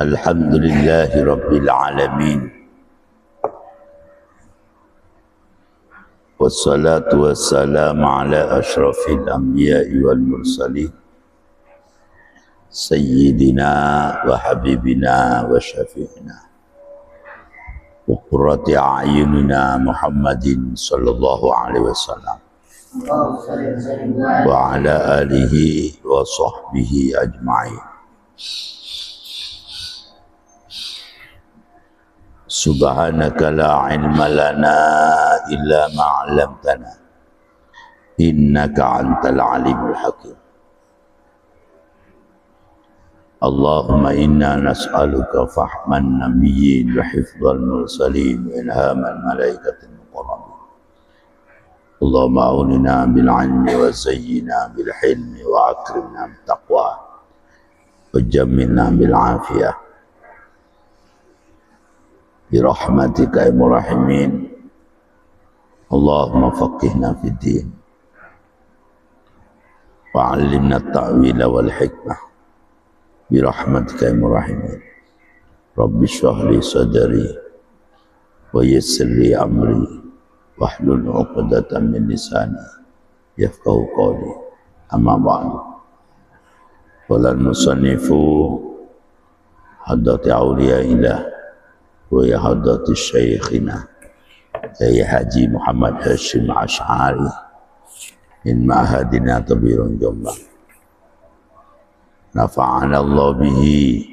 Alhamdulillahi Rabbil Alamin. Wassalatu wassalamu ala ashrafil anbiya'i wal mursalin Sayyidina wa habibina wa syafi'ina wa qurrati a'yunina Muhammadin sallallahu alaihi wasallam wa ala alihi wa sahbihi ajma'in. Subhanaka la ilma lana illa ma 'allamtana innaka antal alimul hakim. Allahumma inna nas'aluka fahman nabiyyin wa hifdzal mursalin wa ilhamal malaikatil muqarrabin. Allahumma aunina bil 'ilmi wa zayyina bil hilmi wa akrimna bit taqwa wa jammilna bil 'afiyah. Birahmatika ya murahimin. Allahumma faqihna fid din wa 'allimna at-ta'wila wal hikmah. Birahmatika ya murahimin. Rabbi shrah li sadri wa yassir li amri wahlul 'uqdatam min lisani yafqahu qawli. Amma ba'du. Qala al-musannifu haddati awliyaillah wa ya haddati syekhina Kiai Haji Muhammad Hashim Asy'ari min ma'hadina Tabirun Jombang. Nafa'ana Allah bihi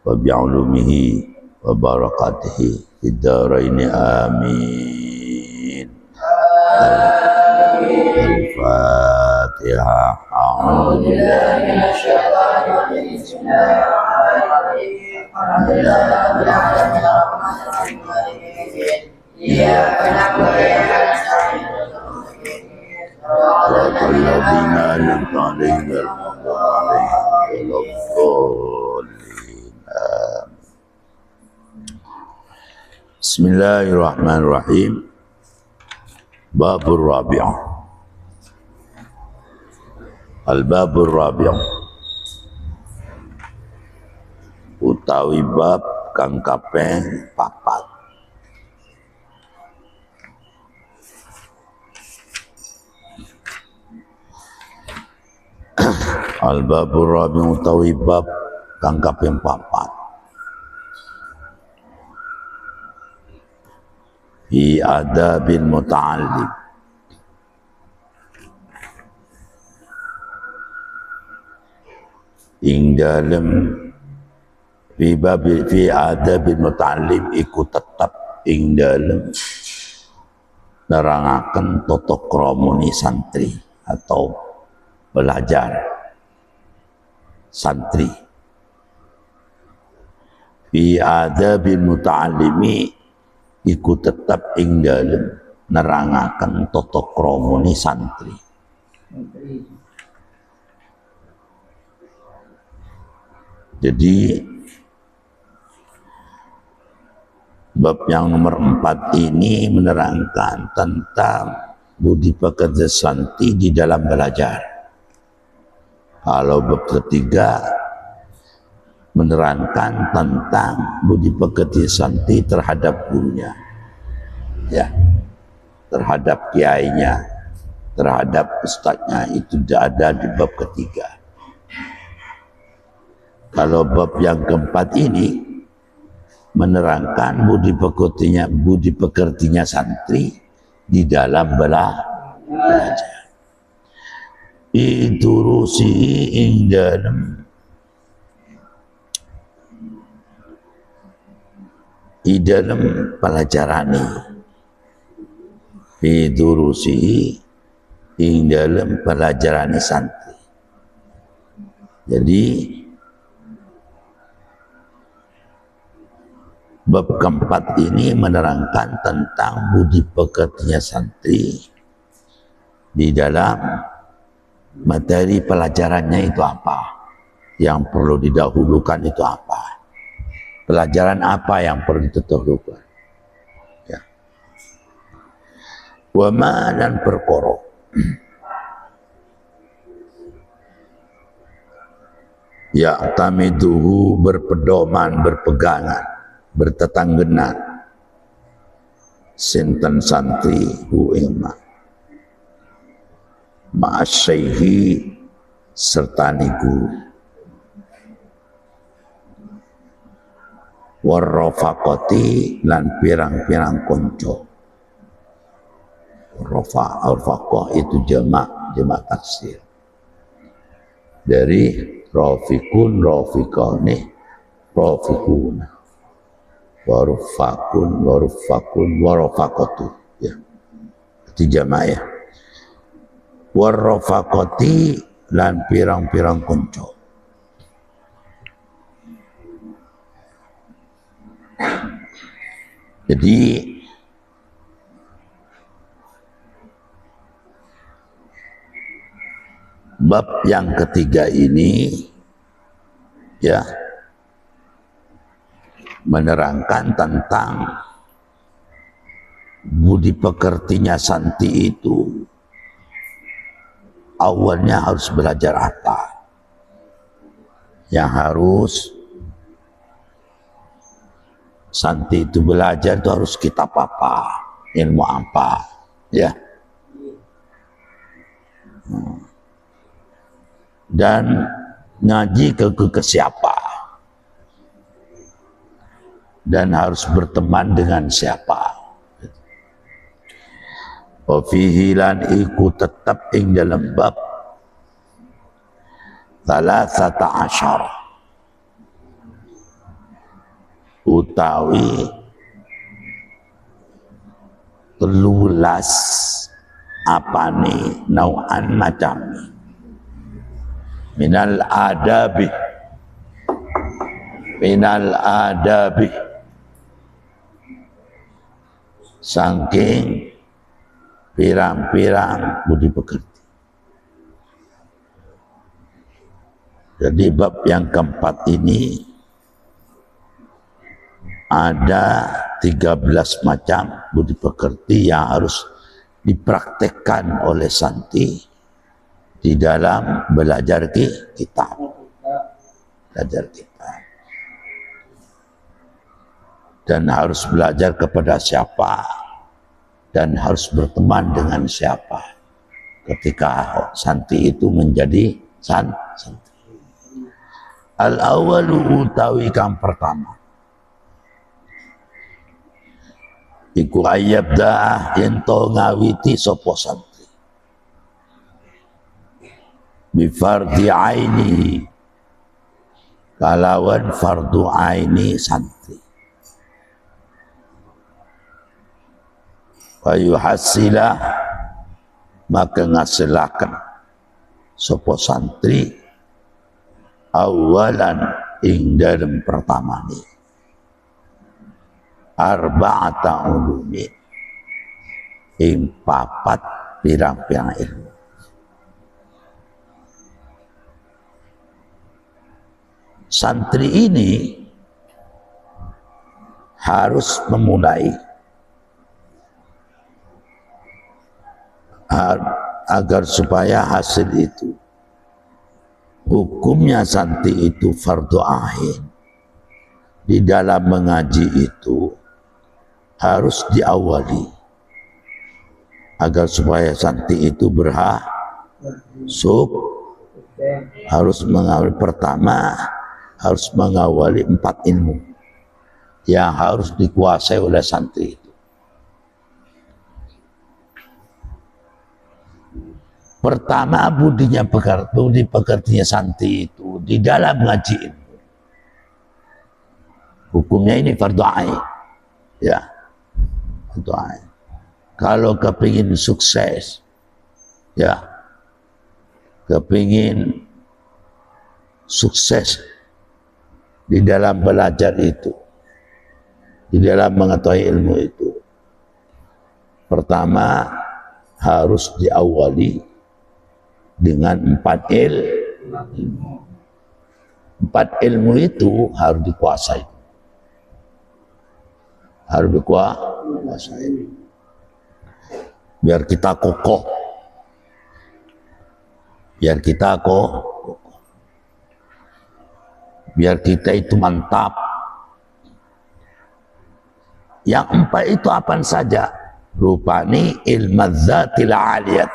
wa bi'ulumihi wa barakatihi fid dharain amin. Al-Fatihah. A'udzu billahi minasy syaithanir rajim. Bismillahirrahmanirrahim. Iyyaka na'budu wa iyyaka nasta'in. Walladzina an'amta 'alaihim ghairil maghdubi 'alaihim waladdallin. Bismillahirrahmanirrahim. Babur Rabi'ah. Al-babur Rabi'ah utawi bab kang kaping 4. Al-babur Rabi'ah utawi bab kang kaping 4. Fi adabil muta'allim. Ing dalem fi adabil muta'allim iku tetap ing dalem nerangaken tata kramane santri atau belajar santri. Fi adabil muta'allimi iku tetap ing dalem nerangaken tata kramane santri. Jadi bab yang nomor 4 ini menerangkan tentang budi pekerti santri di dalam belajar. Kalau bab ketiga menerangkan tentang budi pekerti santri terhadap gurunya, ya, terhadap kiainya, terhadap ustadznya, itu tidak ada di bab ketiga. Kalau bab yang keempat ini menerangkan budi pekertinya santri di dalam belajar. Idurusi ing dalem di dalam pelajarane. Idurusi ing dalem pelajarane santri. Jadi bab keempat ini menerangkan tentang budi pekertinya santri di dalam materi pelajarannya itu apa, yang perlu didahulukan itu apa, pelajaran apa yang perlu didahulukan, ya. Wama dan perkara ya'tamiduhu berpedoman, berpegangan, bertetanggenan sinten santri hu ing ma'asyaihi serta niku warrafaqati lan pirang-pirang konco. Rafaqah itu jamak taksir dari rafiqun, rafiqani, rafiquna, warufakun, warufaqatu, ya itu jamak ya. Warrafaqati lan pirang-pirang konco. Jadi bab yang ketiga ini ya menerangkan tentang budi pekertinya santri itu awalnya harus belajar apa, yang harus santri itu belajar itu harus kitab apa, ilmu apa, ya. Dan ngaji ke siapa, dan harus berteman dengan siapa. Wa fihi lan iku tetap ing dalam bab 13 utawi 13 apane nau'an macam minal adabi saking pirang-pirang budi pekerti. Jadi bab yang keempat ini ada 13 macam budi pekerti yang harus dipraktekkan oleh santri di dalam belajar kitab. Belajar kitab. Dan harus belajar kepada siapa, dan harus berteman dengan siapa ketika santri itu menjadi santri. Al-awwalu utawi kang pertama iku ayyabda ento ngawiti sapa santri bifardi aini kalawan fardu aini santri wa yuhassila maka ngasilakan sapa santri awalan ing dalem pertama ni arba'ata ulumi ing papat pirang-pirang ilmu. Santri ini harus memulai agar supaya hasil itu, hukumnya santri itu fardu ain. Di dalam mengaji itu harus diawali agar supaya santri itu harus mengawali pertama, harus mengawali 4 ilmu yang harus dikuasai oleh santri itu. Pertama budi pekertinya santri itu di dalam ngaji ilmu. Hukumnya ini fardu ain. Ya. Fardu ain. Kalau kepingin sukses, ya. Kepingin sukses di dalam belajar itu, di dalam mengetahui ilmu itu, pertama harus diawali dengan 4 ilmu. 4 ilmu itu harus dikuasai, harus dikuasai biar kita kokoh, biar kita itu mantap. Yang empat itu apa saja? Rupani ilmadzatil aliyat,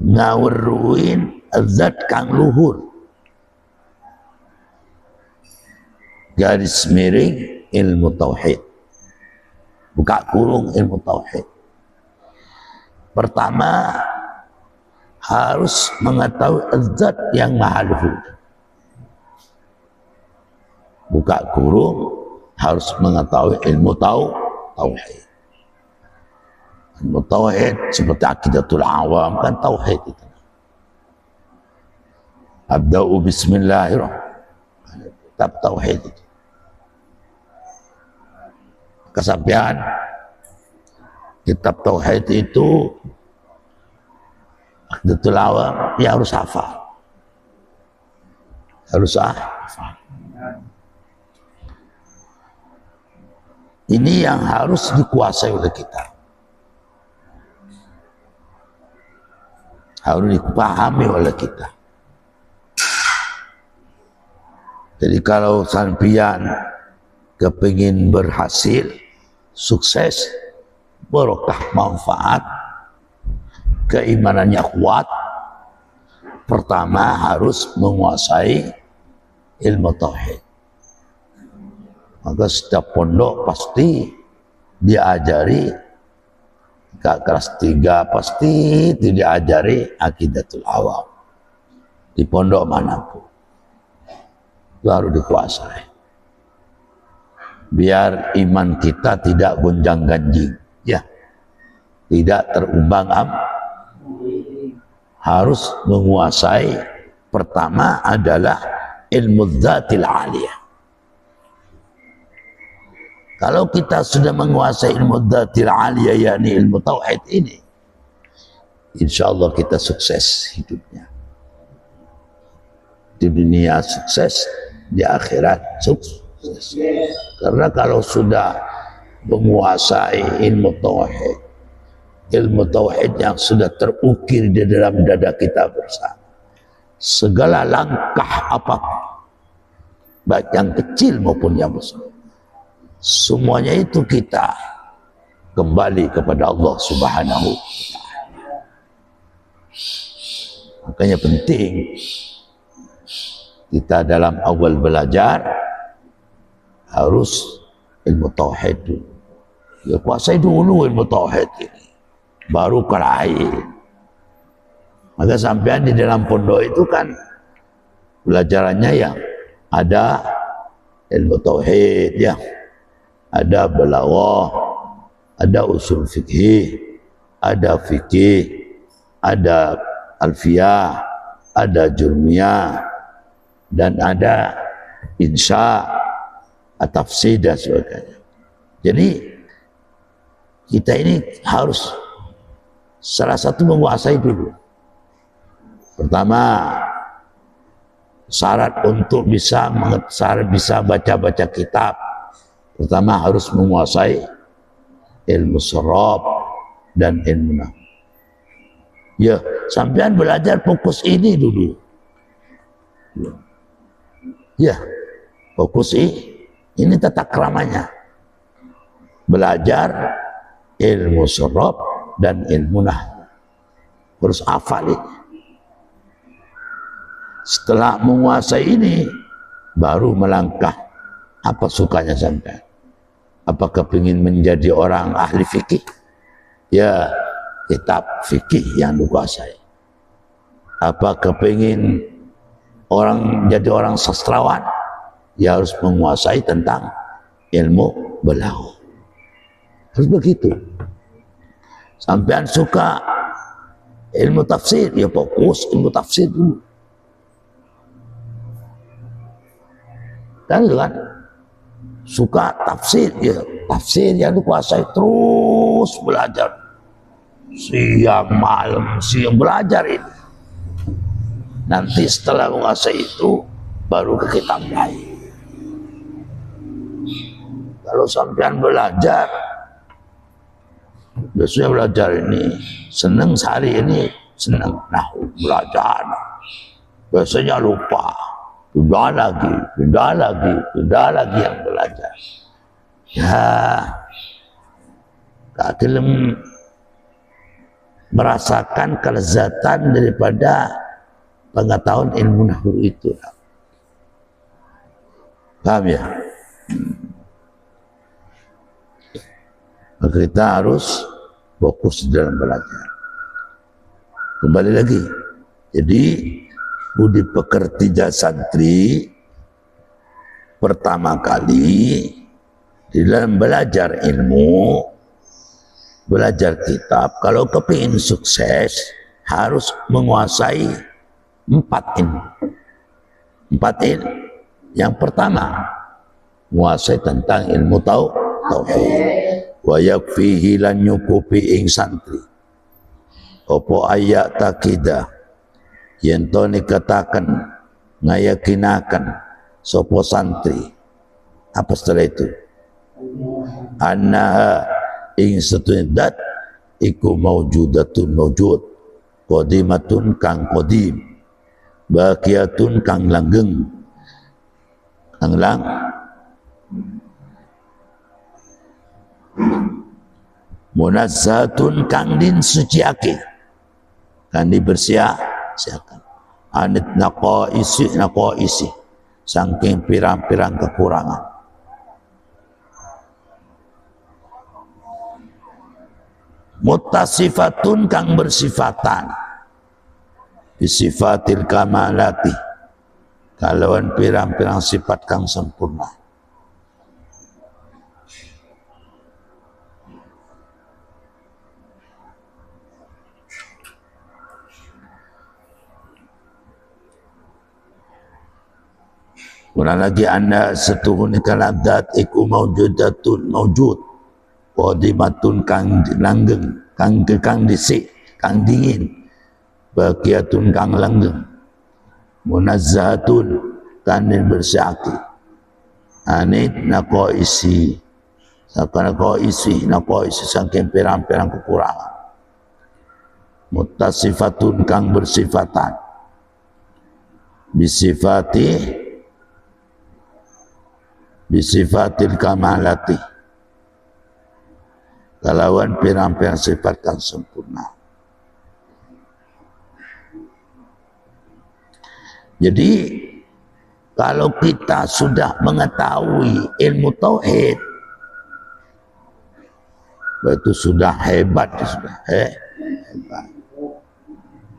ngawruin zat kang luhur, garis miring ilmu tauhid, buka kurung ilmu tauhid. Pertama harus mengetahui zat yang maha luhur, buka kurung harus mengetahui ilmu tauhid. Ilmu tauhid seperti akidatul awam kan tauhid itu. Abda'u bismillahirrahmanirrahim, kitab tauhid itu. Kesampian kitab tauhid itu akidatul awam ya harus hafal. Harus hafal. Ini yang harus dikuasai oleh kita, harus dipahami oleh kita. Jadi kalau sampian kepingin berhasil, sukses, barokah, manfaat, keimanannya kuat, pertama harus menguasai ilmu tauhid. Maka setiap pondok pasti diajari, kelas 3 pasti diajari akidatul awam di pondok manapun. Itu harus dikuasai biar iman kita tidak gonjang ganjing, ya, tidak terumbang ambing. Harus menguasai pertama adalah ilmu dzatil aliyah. Kalau kita sudah menguasai ilmu dzatil aliyah, yakni ilmu tauhid ini, insya Allah kita sukses hidupnya. Di dunia sukses, di akhirat sukses. Karena kalau sudah menguasai ilmu tauhid yang sudah terukir di dalam dada kita bersama, segala langkah apapun, baik yang kecil maupun yang besar, semuanya itu kita kembali kepada Allah Subhanahu wa Ta'ala. Makanya penting kita dalam awal belajar harus ilmu tauhid dulu. Ya, kuasai dulu ilmu tauhid ini, baru ke lain. Maka sampean di dalam pondok itu kan belajarannya yang ada ilmu tauhid, ya, ada balaghah, ada usul fikih, ada fikih, ada alfiyah, ada jurmiyah, dan ada insya, tafsir dan sebagainya. Jadi kita ini harus salah satu menguasai dulu. Pertama, syarat untuk bisa baca-baca kitab, pertama harus menguasai ilmu sharaf dan ilmu nahwu. Ya, sampean belajar fokus ini dulu. Ya, fokus ini tata keramanya. Belajar ilmu sharaf dan ilmu nahwu. Harus hafal ini. Setelah menguasai ini, baru melangkah. Apa sukanya sampai? Apakah ingin menjadi orang ahli fikih? Ya, kitab fikih yang dikuasai. Apa kepingin jadi orang sastrawan? Ya harus menguasai tentang ilmu balaghah. Harus begitu. Sampean suka ilmu tafsir, ya fokus ilmu tafsir dulu. Kan suka tafsir, ya tafsir yang dikuasai, terus belajar siang malam belajar ini. Nanti setelah menguasai itu baru ke kitab lain. Kalau sampean belajar, biasanya belajar ini senang, sehari ini senang nahwu, belajar biasanya lupa. Pindah lagi yang belajar. Ya, tak kelem merasakan kelezatan daripada pengetahuan ilmu nahwu itu. Paham ya? Maka kita harus fokus dalam belajar. Kembali lagi. Jadi budi pekerti santri pertama kali di dalam belajar ilmu, belajar kitab, kalau kepingin sukses harus menguasai 4 ilmu. 4 ilmu. Yang pertama, menguasai tentang ilmu tauhid. Wa yakfihi lan nyukupi ing santri opo ayat takidah yen to nikataken ngayakinaken sopo santri. Apa setelah itu? Annaha ing setudat iku maujudatun mawjud, qadimatun kang qadim, baqiyatun kang langgeng, kang lang, munazzatun kang din suciake, kang dibersihakan, anit naqaisi saking pirang-pirang kekurangan. Muttasifatun kang bersifatan bisifatil kamalati, kalawan pirang-pirang sifat kang sempurna. Kemudian lagi anda setuhun kaladat iku maujudatun maujud, qadimatun kang langgeng, kang disik, kang dingin, baqiyatun kang langgeng, munazzahatun kang bersihaki, anit naqaisi saking pirang-pirang kekurangan. Muttasifatun kang bersifatan bisifatil kamalati, kalawan pirang-pirang sifat kang sempurna. Jadi kalau kita sudah mengetahui ilmu tauhid, itu sudah hebat, sudah hebat.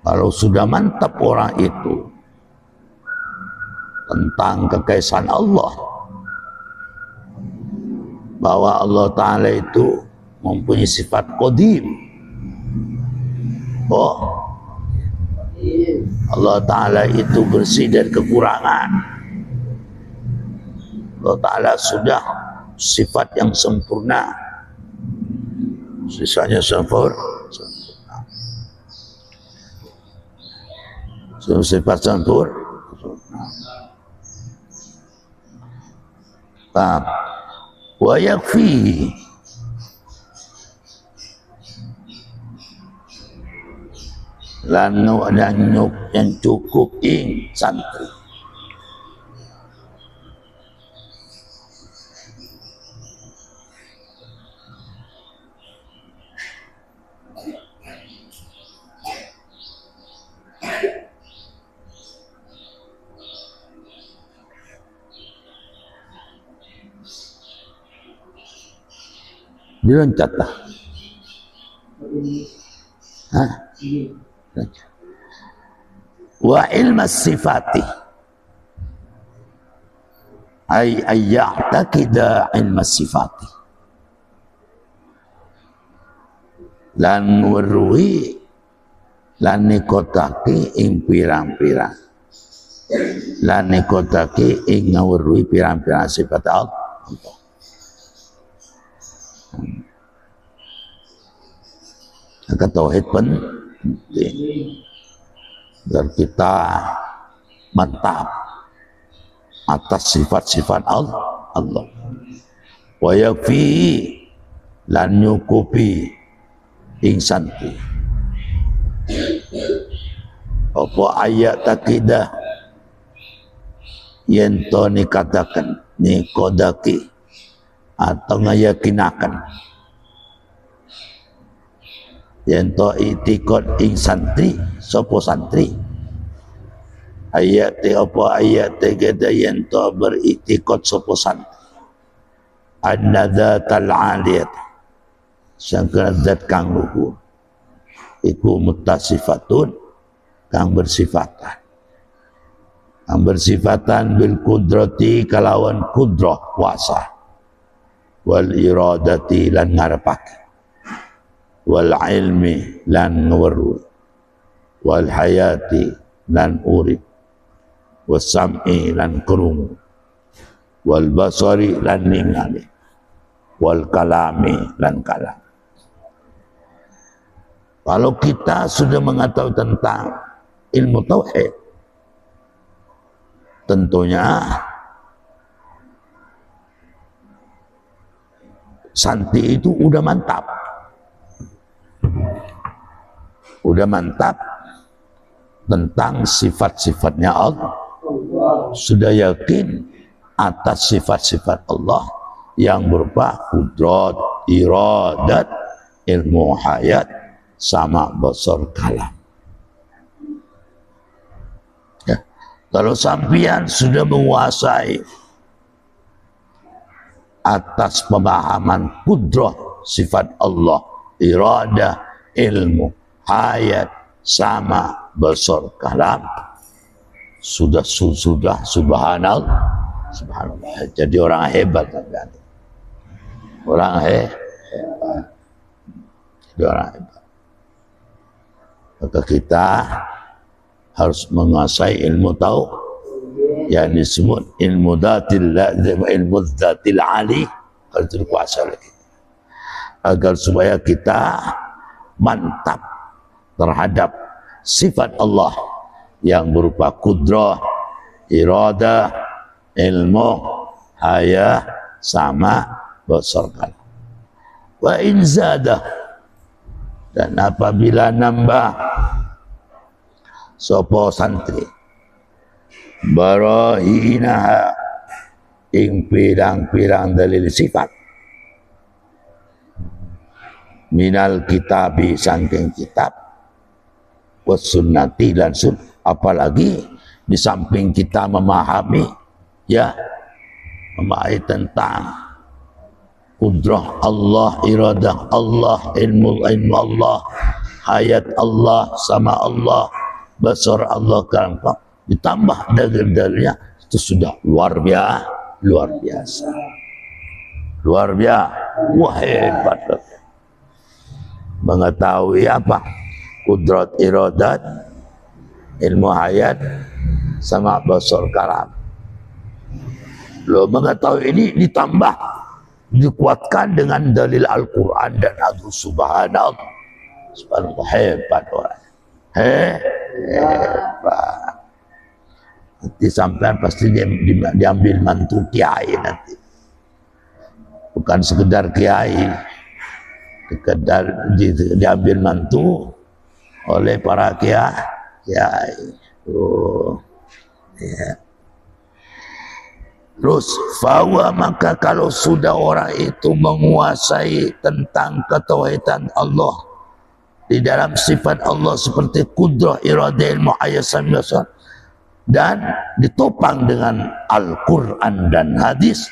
Kalau sudah mantap orang itu tentang kekaisahan Allah, bahwa Allah Ta'ala itu mempunyai sifat qadim. Allah Ta'ala itu bersih dari kekurangan. Allah Ta'ala sudah sifat yang sempurna, sisanya sempurna. Sifat sempurna. Paham? Wa yakfi lan nyuk yang cukup ing santri diloncat lah. Wa ilmu sifati ay ya'taqida ilmu sifati lan weruhi lan nikotake ing pirang-pirang, lan nikotake ing ngweruhi pirang-pirang sifat Allah. Maka tauhid penting agar kita mantap atas sifat-sifat Allah. Wa yakfi lan nyukupi ing santri apa ayat takidah yen to ni katakan ni kodaki atau ngayakinakan yen to itikad ing santri sapa santri ayat apa ayat kata yen to beritikad sapa santri an-nadzatal 'aliyat sangka zat kang luhur iku muttasifatun kang bersifatan bil kudrati kalawan kudrah kuasa wal iradati lan ngarepake wal ilmi lan ngeweruh wal hayati lan urip was sam'i lan krungu wal basari lan ningali wal kalami lan kalam. Kalau kita sudah mengetahui tentang ilmu tauhid, tentunya santri itu udah mantap tentang sifat-sifatnya Allah, sudah yakin atas sifat-sifat Allah yang berupa kudrat, iradat, ilmu hayat, sama basar kalam. Ya. Kalau sampian sudah menguasai atas pemahaman kudrah sifat Allah, iradah, ilmu, hayat, sama basar kalam, sudah subhanallah, jadi orang hebat kan? Orang hebat, jadi orang hebat. Maka kita harus menguasai ilmu tahu yang disebut ilmu dzatil ali, harus dikuasai oleh kita agar supaya kita mantap terhadap sifat Allah yang berupa kudrah, iradah, ilmu, hayah, sama basar kalam. Wa in zadah, dan apabila nambah sopo santri barahinaha ing pirang-pirang dalil sifat minal kitabi sangking kitab was sunnati dan apalagi di samping kita memahami tentang kudrah Allah, iradah Allah, ilmu Allah, hayat Allah, sama Allah, basar Allah, kalam, ditambah dalil-dalilnya, itu sudah luar biasa. Wah, hebat. Mengetahui apa? Kudrat, iradat, ilmu hayat, sama basar kalam. Lo mengetahui ini ditambah dikuatkan dengan dalil Al-Quran dan hadis. Subhanallah, hebat orang. Hebat. Nanti sampai pasti diambil mantu kiai nanti. Bukan sekedar kiai, sekedar diambil mantu oleh para kiai. Oh, ya. Terus fawa, maka kalau sudah orang itu menguasai tentang ketauhidan Allah di dalam sifat Allah seperti kudrah, iradah, ilmu, hayat, sama basar, dan ditopang dengan Al-Quran dan hadis,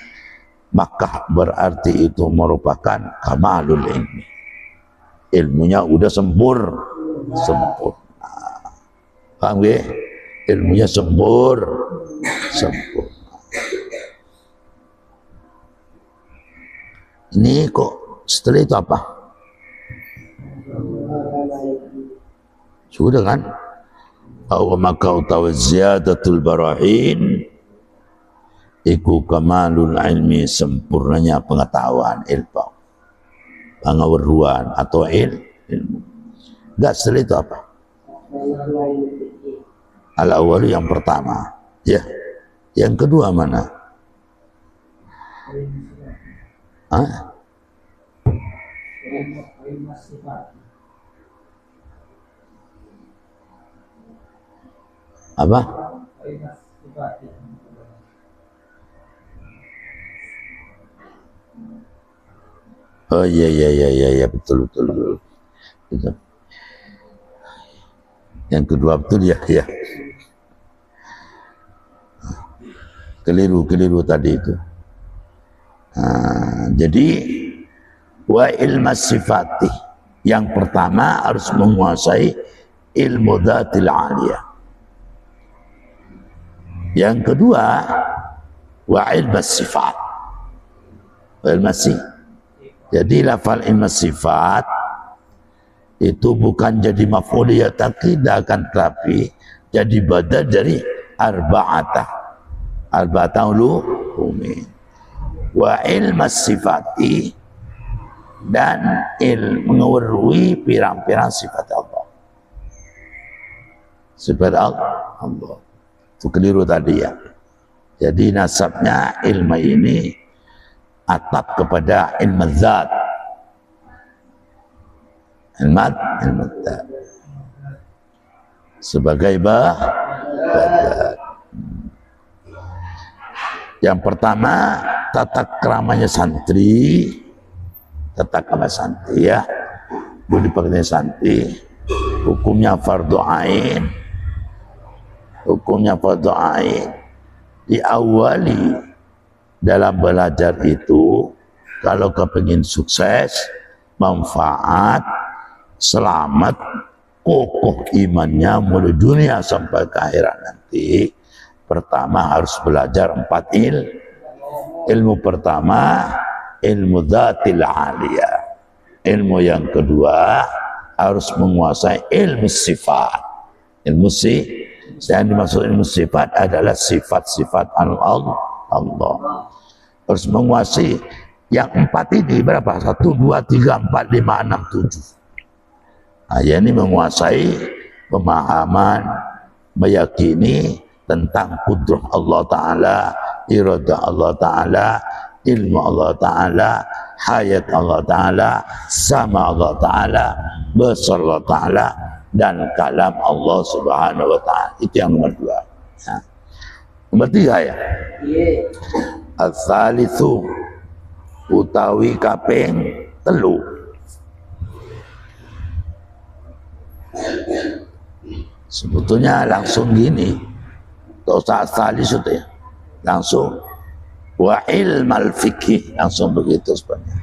maka berarti itu merupakan kamalul ilmi. Ilmunya udah sempurna. Paham ya? Ilmunya sempurna. Ini kok setelah itu apa? Sudah kan? Aw maka utawa ziyadatul barahin iku kamalul ilmi, sempurnanya pengetahuan, ilmu, pengetahuan atau ilmu. Enggak, setelah itu apa? Al-awwal yang pertama. Ya. Yang kedua mana? Apa? Oh iya iya iya iya ya, betul betul betul. Betul. Yang kedua betul ya ya. Keliru tadi itu. Jadi wa ilmu sifati, yang pertama harus menguasai ilmu dzatil aliyah. Yang kedua wa ilmu sifat. Ilmu sifat. Jadi lafal ilmu sifat itu bukan jadi maf'uliyah taqidah, akan tetapi jadi badal dari arba'ata ulumin. Wa ilmu sifati, dan mengetahui pirang-pirang sifat Allah. Sifat Allah. Itu keliru tadi ya. Jadi nasabnya ilmu ini atap kepada ilmu zat. Ilmu zat. Sebagai badat. Yang pertama, tata keramanya santri. Tata krama santri ya. Budi pekerti santri. Hukumnya fardu ain. Hukumnya fardu ain. Diawali dalam belajar itu, kalau kepingin sukses, manfaat, selamat, kokoh imannya mulai dunia sampai ke akhirat nanti, pertama harus belajar 4 ilmu. Pertama, ilmu dzatil aliyah. Ilmu yang kedua harus menguasai ilmu sifat. Yang dimaksud ilmu sifat adalah sifat-sifat Allah. Harus menguasai yang 4 ini. Berapa? 1, 2, 3, 4, 5, 6, 7. Ini menguasai pemahaman, meyakini tentang kudrah Allah Ta'ala, iradah Allah Ta'ala, ilmu Allah Ta'ala, hayat Allah Ta'ala, sama Allah Ta'ala, besar Allah Ta'ala, dan kalam Allah Subhanahu wa Ta'ala. Itu yang nomor 2. Nomor 3 ya. Al-thalithu, utawi kaping 3. Sebetulnya langsung gini, tak usah salis itu ya, langsung wa ilmal fikih, langsung begitu sebenarnya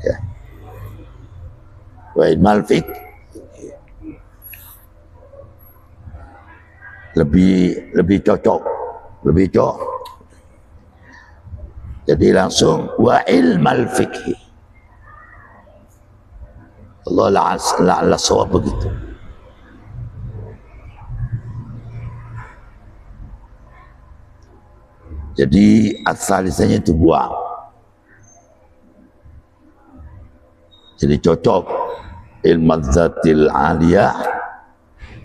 ya. Wa ilmal fikih lebih cocok. Jadi langsung wa ilmal fikih. Allah la'ala sawab begitu. Jadi asalisanya itu buang. Jadi cocok ilmu dzatil aliyah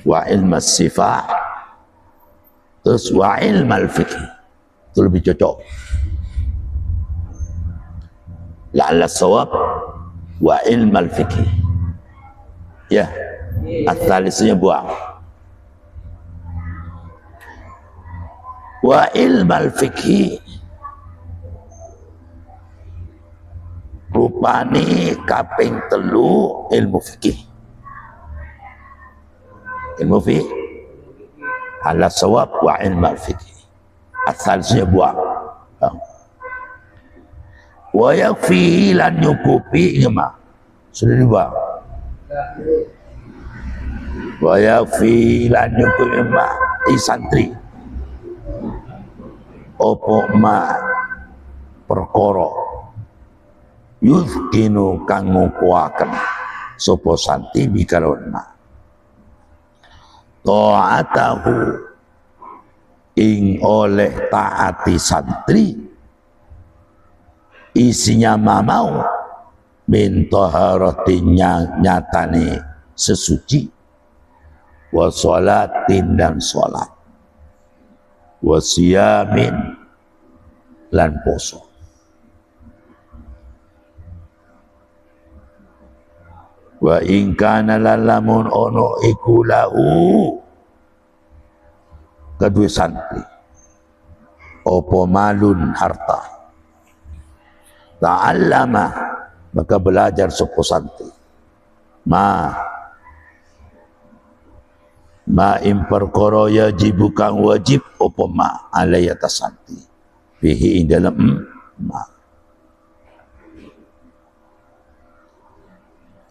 wa ilmu sifat, terus wa ilmu fikih. Itu lebih cocok. La'alla sawab wa ilmu fikih. Ya, asalisnya buang. Wa ilmal fikhi rupani kaping 3 ilmu fikih. Ilmu fikih ala sawab wa ilmal fikih. Asalnya buang. Wa yakfi lan yukupi ngema. Sudah dibuang. Wa yakfi lan yukupi ngema santri. Opo ma perkara yuzkinu kang ngukuaken sapa santi bikarona ta'atahu ing oleh taati santri isinya mamau min taharatinya nyatane sesuci wa sholatin dan sholat wa siyamin lan poso. Wa in kana lalamun ono iku lahu kedua santri opo malun harta ta'allama Maka belajar sopo santri. Ma imperkara yajib kang wajib apa ma alaya tasanti. Fihi dalam ma.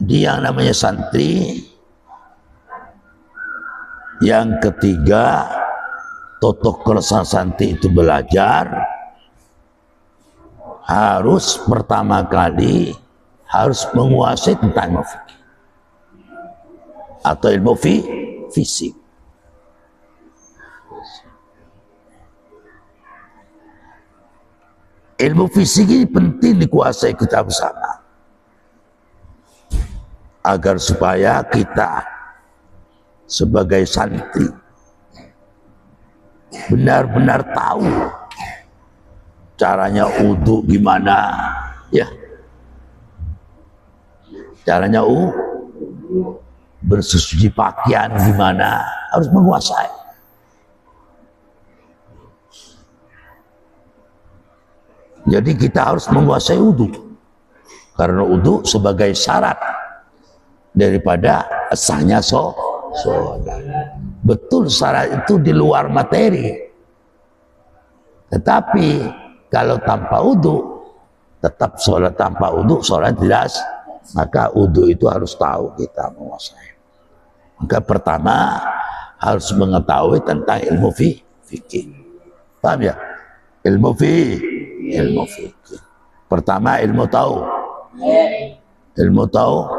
Dia yang namanya santri. Yang ketiga, totok kerasa santri itu belajar harus pertama kali harus menguasai tentang ilmu fikih atau ilmu fisik. Ilmu fisik ini penting dikuasai kita bersama agar supaya kita sebagai santri benar-benar tahu caranya wudu gimana, ya, caranya bersuci pakaian gimana, harus menguasai. Jadi kita harus menguasai wudu karena wudu sebagai syarat daripada sahnya sholat. Betul syarat itu di luar materi, tetapi kalau tanpa wudu tetap sholat, tanpa wudu sholat jelas. Maka wudu itu harus tahu kita menguasai. Maka pertama harus mengetahui tentang ilmu fikih. Paham ya? Ilmu fikih. Pertama ilmu tahu. Ilmu tahu.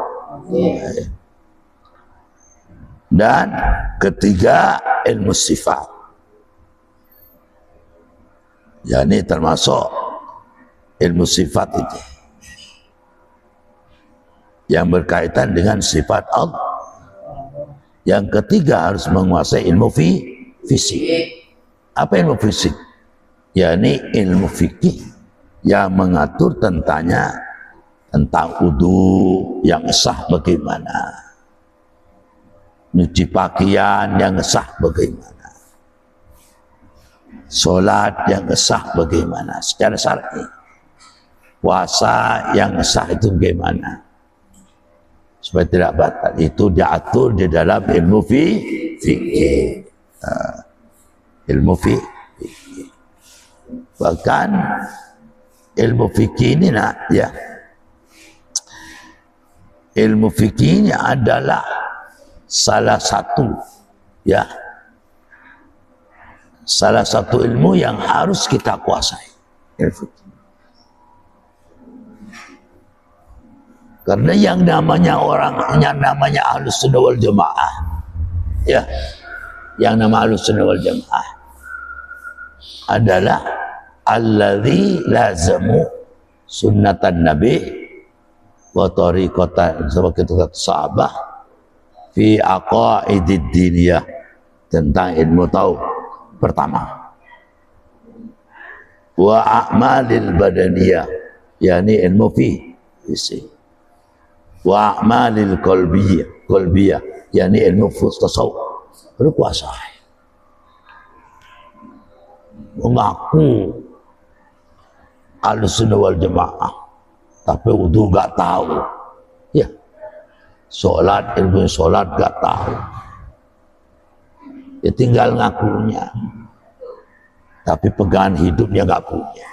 Dan ketiga ilmu sifat. Ya, ini termasuk ilmu sifat itu yang berkaitan dengan sifat Allah. Yang ketiga harus menguasai ilmu fisik. Apa ilmu fisik? Ya, ini ilmu fikih yang mengatur tentang wudu yang sah bagaimana, nyuci pakaian yang sah bagaimana, sholat yang sah bagaimana secara syar'i, puasa yang sah itu bagaimana supaya tidak batal. Itu diatur di dalam ilmu fikih. Ilmu fikih. Bahkan ilmu fikih ini ilmu fikih ini adalah salah satu ilmu yang harus kita kuasai. Karena yang namanya Ahlus Sunnah wal Jamaah, yang nama Ahlus Sunnah wal Jamaah adalah alladzi lazamu sunnatan Nabi wa tariqatan sebagai sahabat fi aqaidid diniyah, tentang ilmu tahu pertama, wa a'malil badaniyah, yakni ilmu fisik, wa a'malil qalbiyah, yakni ilmu tasawuf. Berkuasai, mengaku Ahlus Sunnah wal Jamaah tapi wudu gak tahu, ya, sholat, ilmu sholat gak tahu, ya tinggal ngakunya tapi pegangan hidupnya gak punya.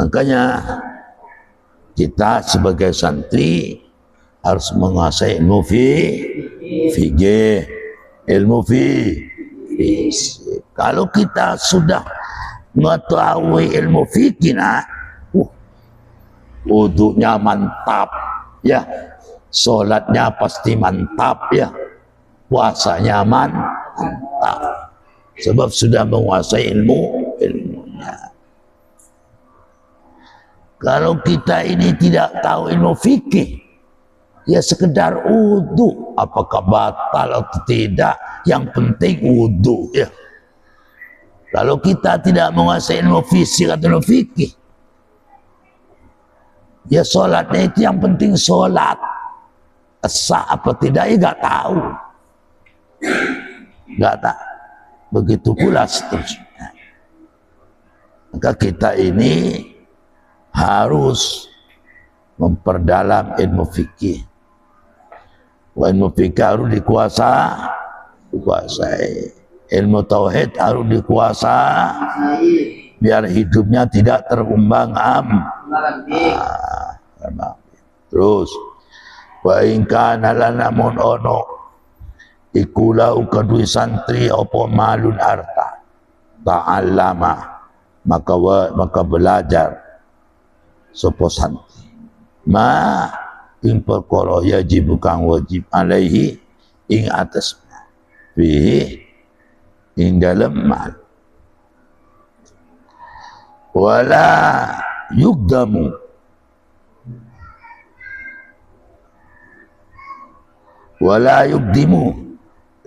Makanya kita sebagai santri harus menguasai ilmu fikih, ilmu fisik. Kalau kita sudah mengetahui ilmu fikih, wudunya mantap, ya, sholatnya pasti mantap, ya, puasanya mantap, sebab sudah menguasai ilmunya. Kalau kita ini tidak tahu ilmu fikih, ya sekedar wudu, apakah batal atau tidak, yang penting wudu, ya. Kalau kita tidak menguasai ilmu fisik atau ilmu fikih, ya sholatnya itu yang penting sholat, sah apa tidak ya gak tahu, gak tahu. Begitu pula seterusnya. Maka kita ini harus memperdalam ilmu fikih. Ilmu fikih harus dikuasai. Ilmu tauhid harus dikuasai biar hidupnya tidak terumbang terus wa in kana lana mun ono iku lau kadui santri apa malun harta ta'allama maka belajar sapa santri ma ing perkara yajib kang wajib alaihi ing atas fihi ing dalam mal wala yukdimu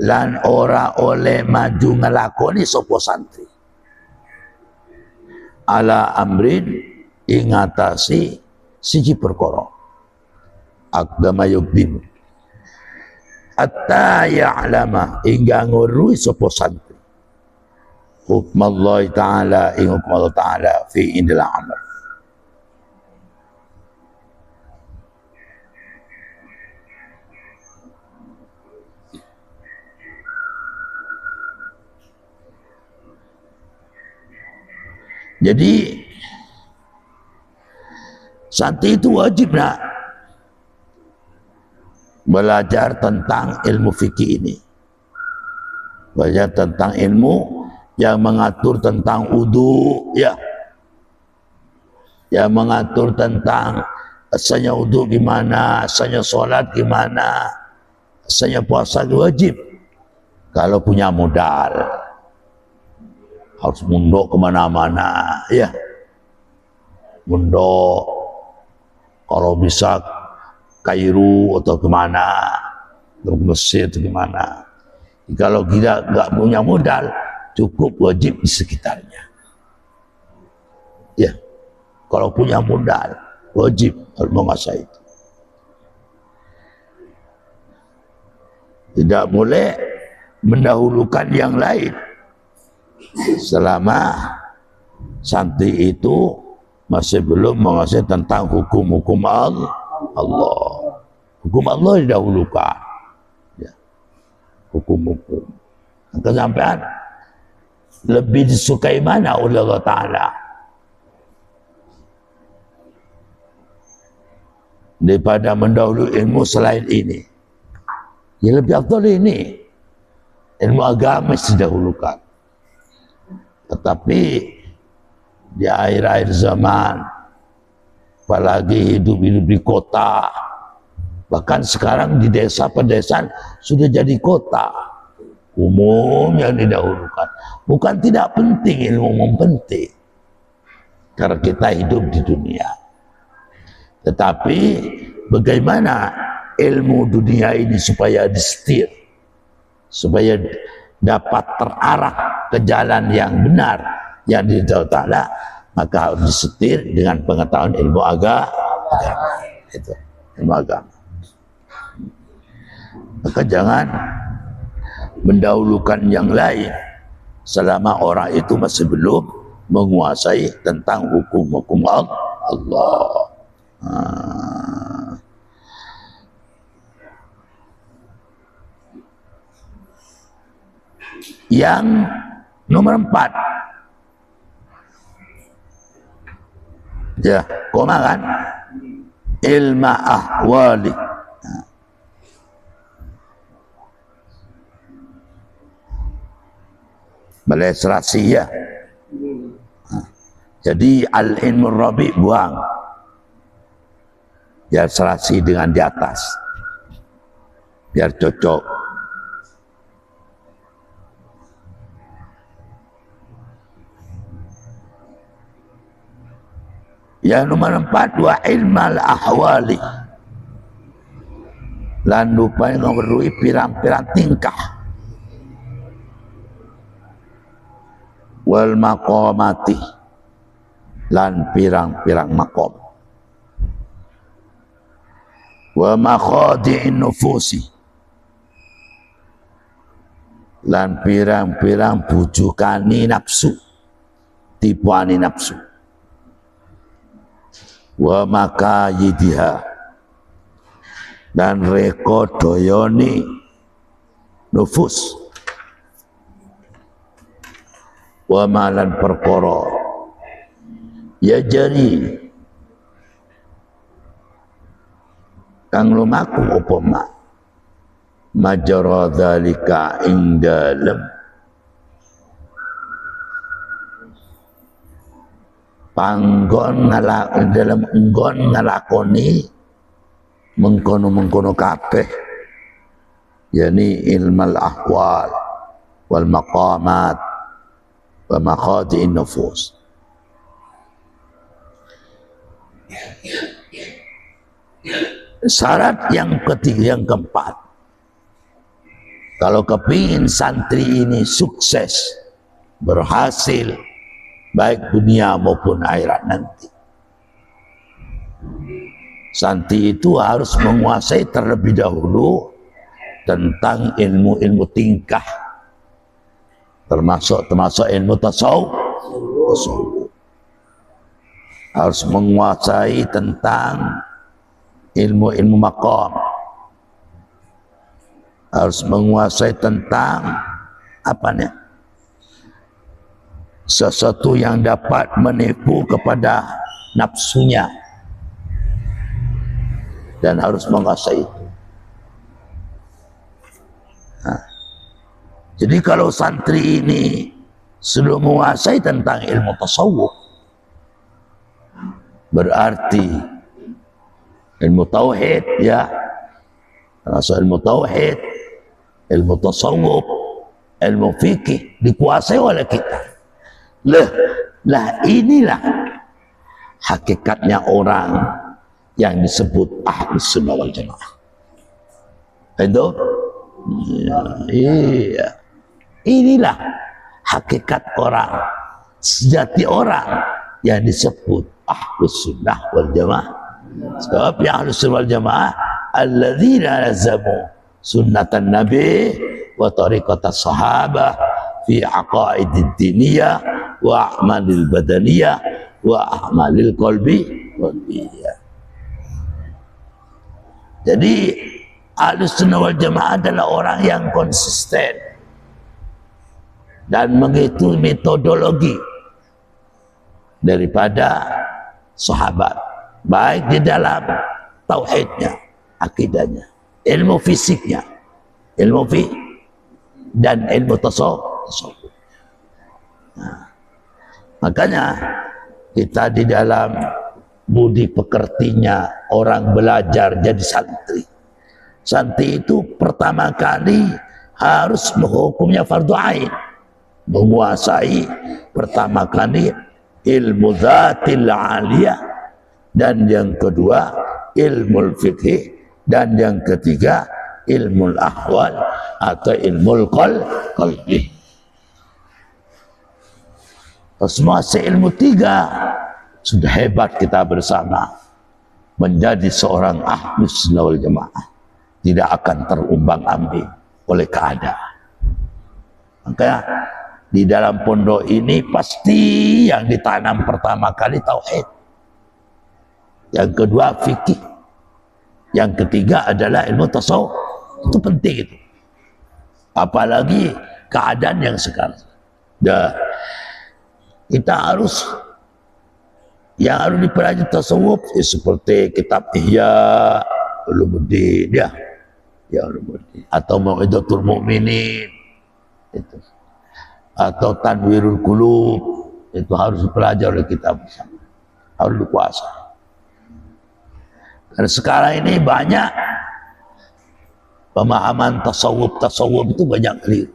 lan ora oleh maju ngelakoni sapa santri ala amrin ing atasi siji perkara agama yukdimu hatta ya'lama hingga ngurui sapa santri hukum Allah Ta'ala ing hukum Allah Ta'ala fi indil amal. Jadi santri itu wajib nak belajar tentang ilmu fikih ini, belajar tentang ilmu yang mengatur tentang wudu, ya, yang mengatur tentang asalnya wudu gimana, asalnya sholat gimana, asalnya puasa wajib. Kalau punya modal harus mundok kemana-mana, ya, mundok kalau bisa Kairo atau kemana, ke Mesir atau kemana. Kalau kita nggak punya modal, cukup wajib di sekitarnya. Ya, kalau punya modal, wajib harus menguasai itu. Tidak boleh mendahulukan yang lain selama santri itu masih belum menguasai tentang hukum-hukum Allah. Hukum Allah didahulukan. Ya. Hukum-hukum. Kesampaian lebih disukai mana oleh Allah Ta'ala daripada mendahului ilmu selain ini? Ya lebih afdal ini, ilmu agama didahulukan. Tetapi di akhir-akhir zaman, apalagi hidup di kota, bahkan sekarang di desa pedesaan sudah jadi kota, umum yang didahulukan. Bukan tidak penting, ilmu umum penting karena kita hidup di dunia. Tetapi bagaimana ilmu dunia ini supaya disetir, supaya dapat terarah ke jalan yang benar yang diridhoi Ta'ala, maka harus disetir dengan pengetahuan ilmu agama. Itu ilmu agama. Maka jangan mendahulukan yang lain selama orang itu masih belum menguasai tentang hukum-hukum Allah. Yang nomor 4, ya, koma kan, ilma ahwali. Balai serasi, ya. Jadi al-ilmu rabi buang, biar serasi dengan di atas, biar cocok. Yang nomor 4, wa ilmal ahwali, lan lupa ngerui pirang-pirang tingkah, wal maqamati, lan pirang-pirang makom, wa makhadi'in nufusi, lan pirang-pirang bujukani nafsu, tipuani nafsu, wa makayidiha, dan reko doyoni nufus, wa malan perkara ya jari kang lumaku apa majara dzalika ing dalem panggon dalam enggon ngalakoni mengkono-mengkono kabeh, yani ilmal ahwal wal maqamat wa maqadi'in nufus. Syarat yang ketiga, yang keempat, kalau kepingin santri ini sukses, berhasil, baik dunia maupun akhirat nanti, santri itu harus menguasai terlebih dahulu tentang ilmu-ilmu tingkah, termasuk ilmu tasawuf. Harus menguasai tentang ilmu-ilmu maqam, harus menguasai tentang sesuatu yang dapat menipu kepada nafsunya, dan harus menguasai itu. Jadi kalau santri ini sudah menguasai tentang ilmu tasawuf, berarti ilmu tauhid, ya, termasuk ilmu tauhid, ilmu tasawuf, ilmu fikih dikuasai oleh kita. Lah inilah hakikatnya orang yang disebut Ahlus Sunnah wal Jamaah. Itu, iya, inilah hakikat orang, sejati orang yang disebut Ahlus Sunnah wal Jamaah. Sebab yang Ahlus Sunnah wal Jamaah alladzina lazamu sunnatan nabi wa tariqatas sahabah fi aqaidid diniyah wa a'malil badaniyah wa a'malil qalbi. Jadi Ahlus Sunnah wal Jamaah adalah orang yang konsisten dan mengikuti metodologi daripada sahabat, baik di dalam tauhidnya, akidahnya, ilmu fisiknya, dan ilmu tasawuf. Nah, makanya kita di dalam budi pekertinya orang belajar jadi santri. Santri itu pertama kali harus menghukumnya fardu ain, menguasai pertama kali ilmu dzatil aliyah, dan yang kedua ilmu fikih, dan yang ketiga ilmu ahwal atau ilmu qalbi. Semua ilmu tiga sudah hebat kita bersama menjadi seorang Ahlus Sunnah wal Jamaah, tidak akan terumbang-ambing oleh keadaan. Makanya di dalam pondok ini pasti yang ditanam pertama kali tauhid, yang kedua fikih, yang ketiga adalah ilmu tasawuf. Itu penting itu, apalagi keadaan yang sekarang. Kita harus yang harus dipelajari tasawuf seperti kitab Ihya Ulumuddin, ya Ulumuddin, atau Mau'izatul Mu'minin itu, atau Tanwirul Qulub, itu harus dipelajari oleh kita bersama, harus dikuasai. Karena sekarang ini banyak pemahaman tasawuf itu banyak keliru.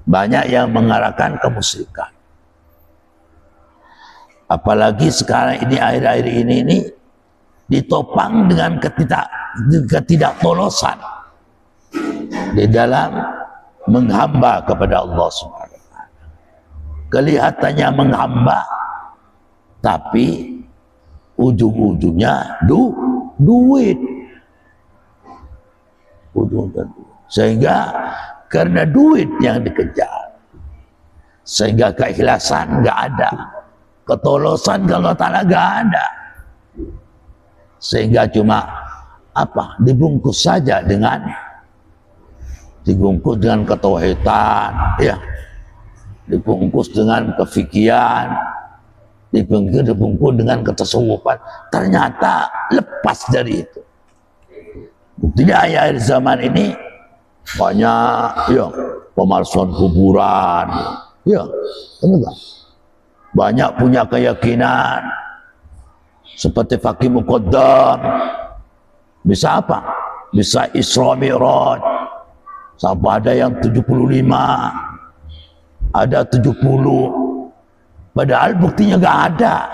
Banyak yang mengarahkan kemusyrikan. Apalagi sekarang ini, akhir-akhir ini ditopang dengan ketidaktolosan di dalam menghamba kepada Allah Subhanahu wa Ta'ala. Kelihatannya menghamba, tapi ujung-ujungnya duit. Sehingga karena duit yang dikejar. Sehingga keikhlasan nggak ada, ketolosan kalau Ta'ala nggak ada. Sehingga cuma apa? Dibungkus saja dengan ketauhidan, ya, dibungkus dengan kefikiran, dibungkus dengan ketasawufan. Ternyata lepas dari itu. Buktinya akhir zaman ini banyak ya pemalsuan kuburan, ya, enggak. Banyak punya keyakinan seperti Faqih Muqaddam, bisa apa? Bisa Isra Mi'raj, sampai ada yang 75, ada 70, padahal buktinya nggak ada.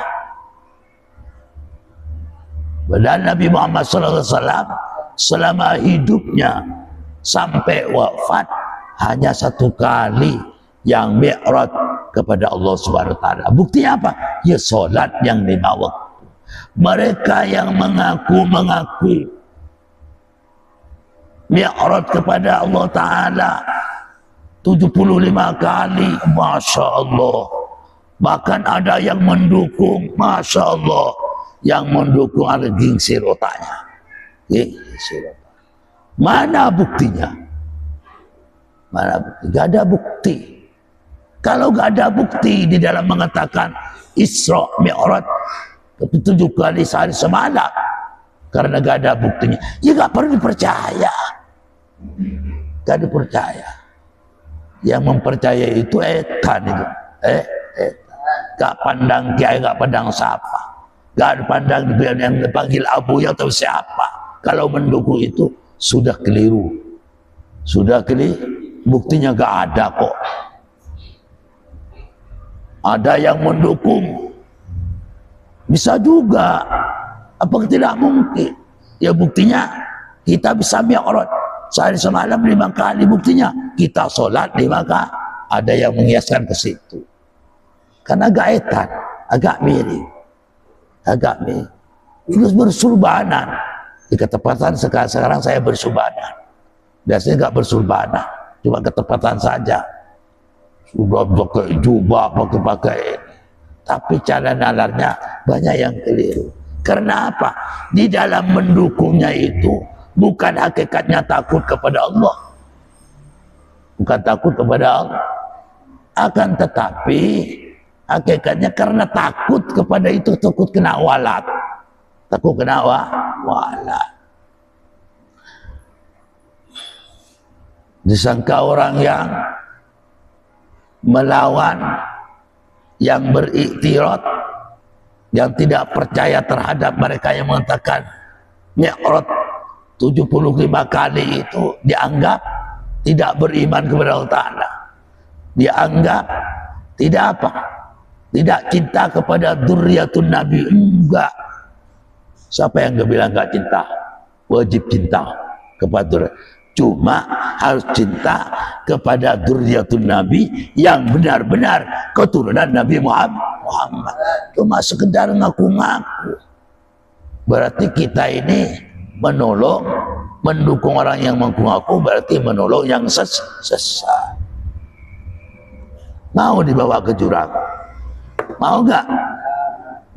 Padahal Nabi Muhammad SAW selama hidupnya sampai wafat hanya satu kali yang mi'raj kepada Allah Subhanahu wa taala. Buktinya apa? Ya salat yang 5 waktu. Mereka yang mengaku mi'raj kepada Allah taala 75 kali, Masya Allah. Bahkan ada yang mendukung, Masya Allah, yang mendukung ada gingsir otaknya. Mana buktinya? Mana bukti? Gak ada bukti. Kalau gak ada bukti di dalam mengatakan Isra Mi'raj 7 kali sehari semalam, karena gak ada buktinya, ya gak perlu dipercaya. Gak dipercaya. Yang mempercaya itu etan itu. Gak pandang kiai, gak pandang siapa, gak pandang yang dipanggil Abu ya atau siapa. Kalau mendukung itu sudah keliru, buktinya gak ada kok. Ada yang mendukung, bisa juga, apa tidak mungkin? Ya buktinya kita bisa mi'raj sehari semalam 5 kali, buktinya kita sholat 5 kali. Ada yang menghiaskan ke situ, karena agak etan, agak mirip. Itu bersurbanan. Di ketepatan sekarang saya bersurbanan. Biasanya nggak bersurbanan, cuma ketepatan saja. Sudah pakai jubah, pakai ini. Tapi cara nalarnya banyak yang keliru. Karena apa? Di dalam mendukungnya itu bukan hakikatnya takut kepada Allah. Bukan takut kepada Allah. Akan tetapi hakikatnya karena takut kepada itu, takut kena walat. Takut kena walat. Disangka orang yang melawan, yang beriktirad, yang tidak percaya terhadap mereka yang mengatakan mi'raj 75 kali itu, dianggap tidak beriman kepada Allah Ta'ala. Dianggap tidak apa? Tidak cinta kepada dzurriyyatun Nabi. Enggak. Siapa yang bilang enggak cinta? Wajib cinta kepada dzurriyyah. Cuma harus cinta kepada dzurriyyatun Nabi yang benar-benar keturunan Nabi Muhammad. Cuma sekedar ngaku-ngaku. Berarti kita ini mendukung orang yang mengaku-ngaku, berarti menolong yang sesat. Mau dibawa ke jurang? Mau nggak?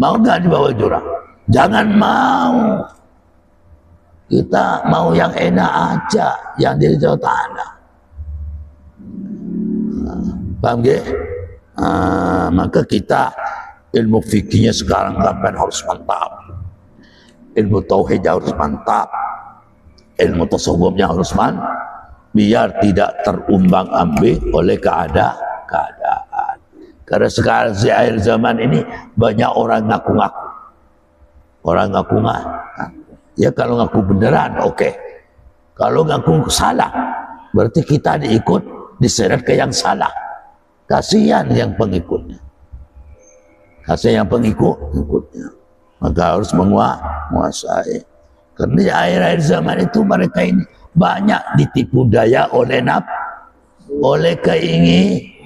Mau nggak dibawa ke jurang? Jangan mau. Kita mau yang enak aja, yang dari jauh tanah. Paham gak? Maka kita ilmu fikihnya sekarang kapan harus mantap, ilmu tauhidnya harus mantap, ilmu tasawufnya harus mantap, biar tidak terumbang-ambing oleh keadaan. Karena sekarang di akhir zaman ini banyak orang ngaku-ngaku. Orang ngaku-ngaku. Ya kalau ngaku beneran, oke. Kalau ngaku salah, berarti kita diseret ke yang salah. Kasihan yang pengikutnya. Kasihan yang pengikutnya. Maka harus menguasai. Karena di akhir-akhir zaman itu mereka ini banyak ditipu daya oleh keinginan.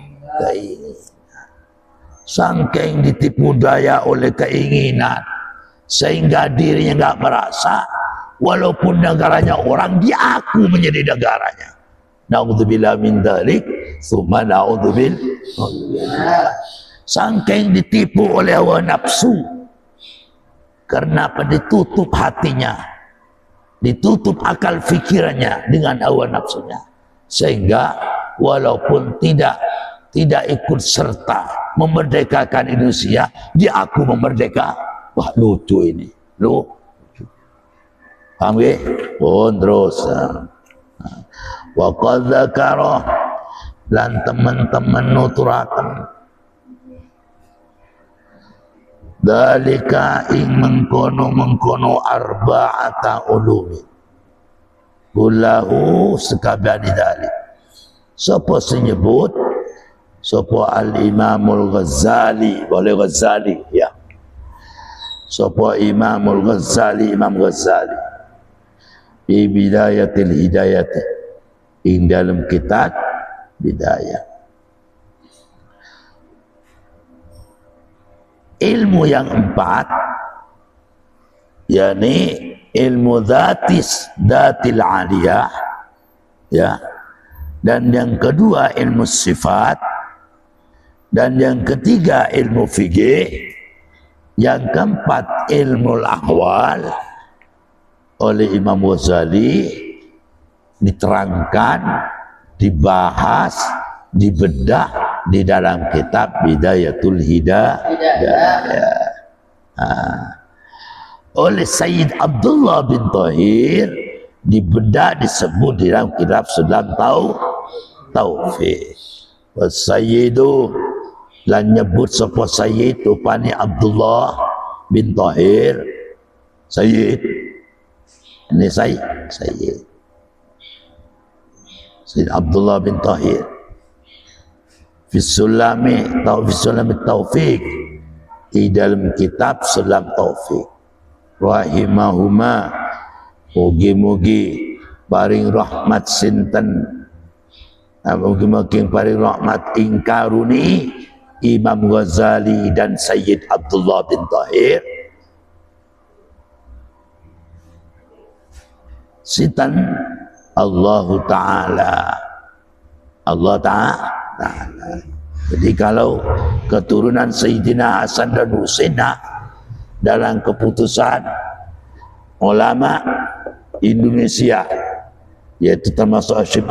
Saking ditipu daya oleh keinginan, sehingga dirinya nggak merasa, walaupun negaranya orang, dia aku menjadi negaranya. Na'udzubillah min dzalik, tsumma na'udzubillah. Saking ditipu oleh hawa nafsu, karena apa? Ditutup hatinya, ditutup akal fikirannya dengan hawa nafsunya, sehingga walaupun tidak ikut serta memerdekakan Indonesia, dia aku memerdeka. Wah, lucu ini, lucu. Paham ya? Pun terus. Wa qad dzakara lan teman-teman nuturaken dalika ing mengkono arba'ata ulumi kullahu sekabani dalik. Sapa senyebut? Sapa al-Imamul Ghazali, boleh Ghazali ya. Sapa Imam Ghazali di Bidayatil Hidayati, ing dalam kitab Bidayah. Ilmu yang empat, yakni ilmu datil aliyah, ya. Dan yang kedua ilmu sifat, dan yang ketiga ilmu fikih, yang keempat ilmu ahwal. Oleh Imam Ghazali diterangkan, dibahas, dibedah di dalam kitab Bidayatul Hidayah. Oleh Sayyid Abdullah bin Tahir dibedah, disebut di dalam kitab Sulam Taufiq. Sayyidu lan nyebut sapa Sayyid rupane Abdullah bin Tahir. Sayyid ini Sayyid Abdullah bin Tahir fi Sulami Taufiq, di dalam kitab Sulam Taufiq. Rahimahuma, mugi-mugi paring rahmat sinten, mugi-mugi paring rahmat ing karuni Imam Ghazali dan Sayyid Abdullah bin Tahir. Sinten? Allah Ta'ala. Jadi kalau keturunan Sayyidina Hasan dan Husain dalam keputusan ulama Indonesia, yaitu termasuk Hashim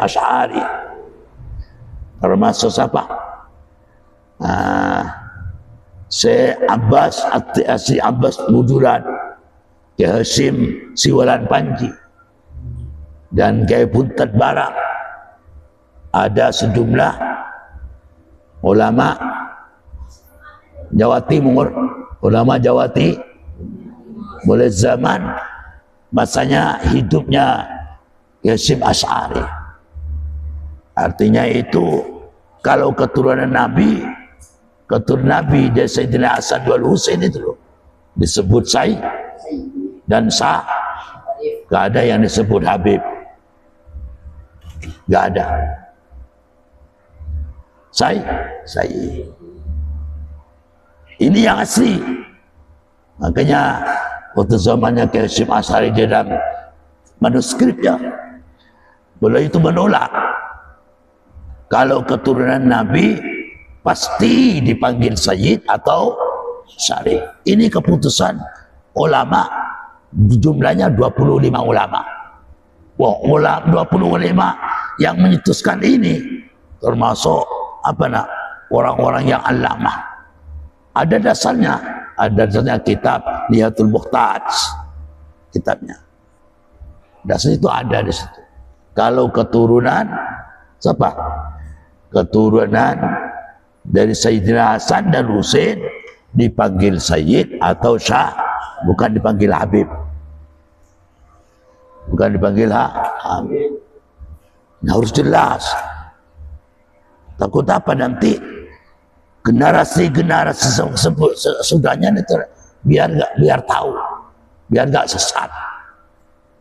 Asy'ari, termasuk siapa? Syekh Abbas Buduran, Kiai Hashim Siwalan Panji, dan Kiai Buntet Barang. Ada sejumlah ulama Jawa Timur, mulai zaman masanya hidupnya Hashim Asy'ari. Artinya itu kalau keturunan Nabi dari Sayyidina Hasan wal Husain itu loh, disebut Sayyid dan Sah. Gak ada yang disebut Habib, gak ada. Sayyid ini yang asli. Makanya waktu zamannya Kiai Hashim Asy'ari dalam manuskripnya, beliau itu menolak kalau keturunan Nabi pasti dipanggil Sayyid atau Syarif. Ini keputusan ulama, jumlahnya 25 ulama. Wah, ulama 25 yang menyetuskan ini termasuk orang-orang yang alamah. Ada dasarnya kitab Nihatul Muhtaj, kitabnya. Dasar itu ada di situ. Kalau keturunan siapa? Keturunan dari Sayyidina Hasan dan Husain dipanggil Sayyid atau Syah, bukan dipanggil Habib. Bukan dipanggil Habib. Nah, harus jelas. Takut apa nanti generasi sudahnya itu biar tahu, biar nggak sesat,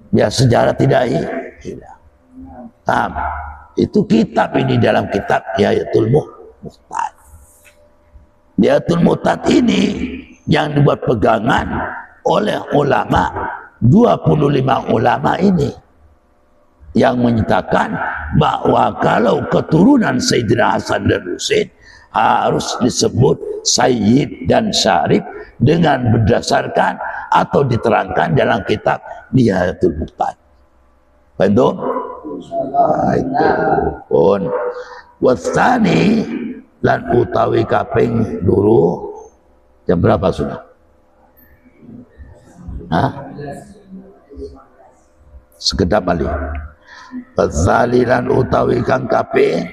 biar sejarah tidak hilang. Itu kitab ini, dalam kitab Nihatul Muhtad. Nihatul Muhtad ini yang dibuat pegangan oleh ulama, 25 ulama ini. yang menyatakan bahwa kalau keturunan Sayyidina Hasan dan Husain harus disebut Sayyid dan Syarif dengan berdasarkan atau diterangkan dalam kitab Nihayatul Muqtad. Paham? Nah, itu pun wasani lan utawi kaping loro jam berapa sudah? Hah? Sekedap balik. Wasali lan utawi kang kaping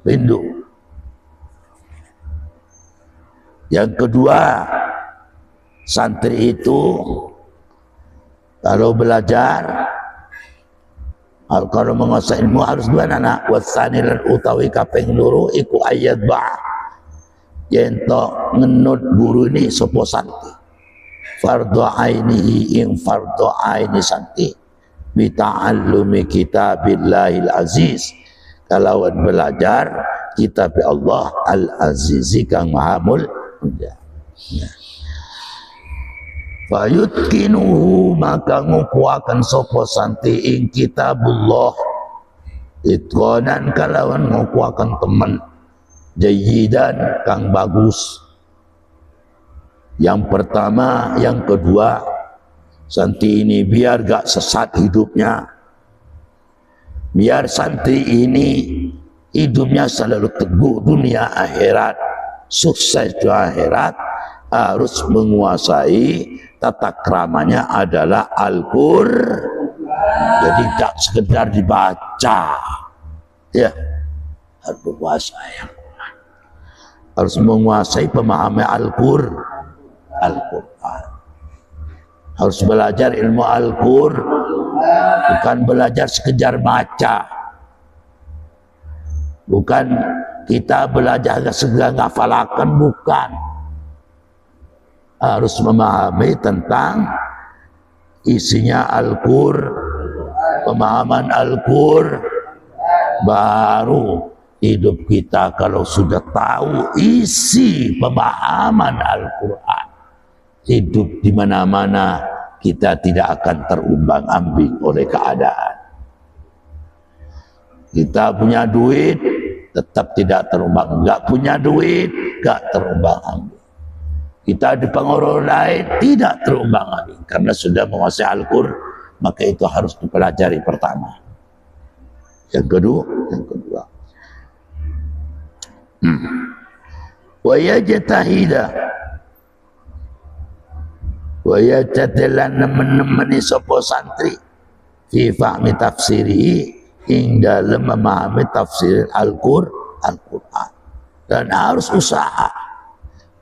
pindho. Yang kedua, santri itu kalau belajar, kalau menguasai ilmu harus dua anak. Wasani lan utawi kaping loro iku ayat ba yen to ngenut guru ini sapa santri fardhu ainihi ing fardhu aini santri bi ta'allumi kitabillahil aziz kalawan belajar kitab Allah al azizi kang maha mulia. Fayutkinuhu maka ngukuakan sopo santri ing kitabullah itqanan kalawan ngukuakan teman jayidan kang bagus. Yang pertama, yang kedua, santri ini biar gak sesat hidupnya, biar santri ini hidupnya selalu teguh dunia akhirat, sukses di akhirat, harus menguasai tata keramanya adalah Al-Qur'an. Jadi tidak sekedar dibaca, ya, harus menguasai Al-Qur'an, harus menguasai pemahaman Al-Qur'an, harus belajar ilmu Al-Qur'an, bukan belajar sekedar baca, bukan kita belajar sekedar ngafalakan, bukan. Harus memahami tentang isinya Al-Qur'an, pemahaman Al-Qur'an, baru hidup kita kalau sudah tahu isi pemahaman Al-Qur'an, hidup di mana-mana kita tidak akan terumbang-ambing oleh keadaan. Kita punya duit tetap tidak terumbang, enggak punya duit enggak terumbang-ambing. Kita di pengaruh lain tidak terumbang-ambing karena sudah menguasai Al-Qur'an, maka itu harus dipelajari pertama. Yang kedua, wa yajtahida wa yajtadilan nemen-nemeni sapa santri fi fahmi tafsiri ing dalam memahami tafsir Al-Qur'an, dan harus usaha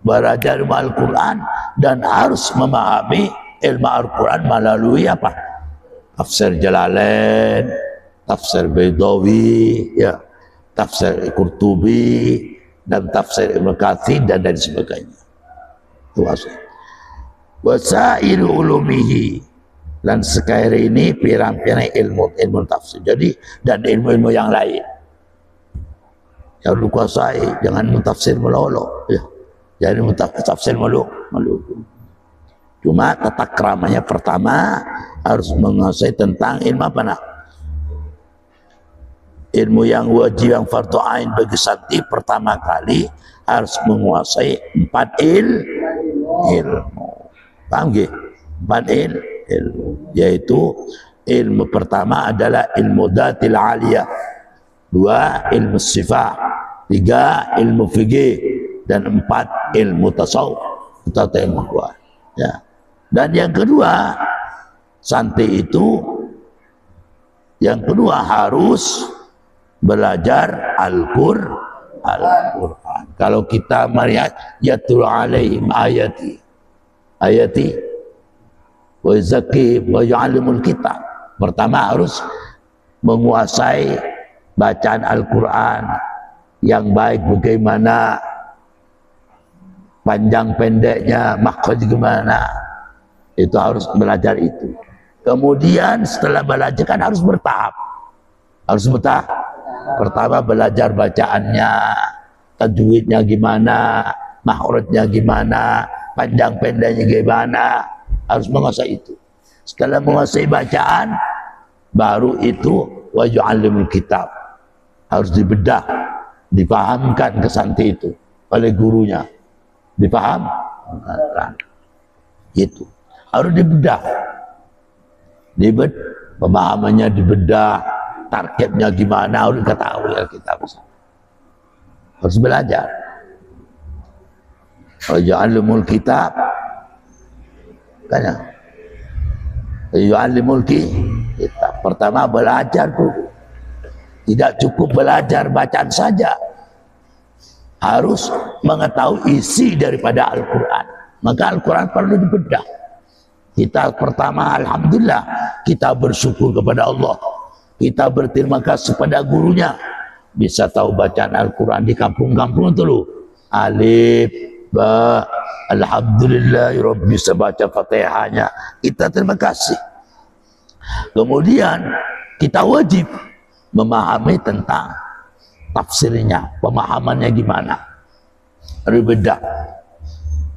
belajar ilmu Al-Qur'an dan harus memahami ilmu Al-Qur'an melalui apa? Tafsir Jalalain, tafsir Baidawi, ya, tafsir Qurtubi, dan tafsir Ibnu Katsir dan lain sebagainya. Itu asal. Wasail ulumihi, dan sekarang ini pirang-pirang ilmu tafsir. Jadi dan ilmu-ilmu yang lain yang dikuasai, jangan mentafsir melolo, ya. Jangan mentafsir melulu. Cuma tata keramanya pertama harus menguasai tentang ilmu apa nak? Ilmu yang wajib, yang fardhu ain bagi santri pertama kali harus menguasai 4 ilmu. Paham nggih? 4 ilmu, yaitu ilmu pertama adalah ilmu dhatil aliyah, 2 ilmu sifat, 3 ilmu fikih, dan 4 ilmu tasawuf atau ilmu kuat, ya. Dan yang kedua, santri itu yang kedua harus belajar Al-Qur'an. Kalau kita melihat yatul alaihim ayati wa zakihim wa yu'allimul kitab, pertama harus menguasai bacaan Al-Qur'an yang baik, bagaimana panjang pendeknya, makhraj gimana, itu harus belajar itu. Kemudian setelah belajar kan harus bertahap, pertama belajar bacaannya, tajwidnya gimana, makhrajnya gimana, panjang pendeknya gimana, harus menguasai itu. Setelah menguasai bacaan, baru itu wa yu'allimul kitab, harus dibedah, dipahamkan kesanti itu oleh gurunya, dipahamkan itu harus dibedah, pemahamannya dibedah, targetnya gimana harus diketahui Alkitab, harus belajar. Wa yu'allimul kitab kan ya, yu'allimul kitab. Pertama belajar dulu, tidak cukup belajar bacaan saja, harus mengetahui isi daripada Al-Quran. Maka Al-Quran perlu dibedah. Kita pertama, alhamdulillah, kita bersyukur kepada Allah, kita berterima kasih pada gurunya, bisa tahu bacaan Al-Quran di kampung-kampung dulu, alif ba alhamdulillah bisa baca Fatihahnya, kita terima kasih. Kemudian kita wajib memahami tentang tafsirnya, pemahamannya gimana, harus bedah.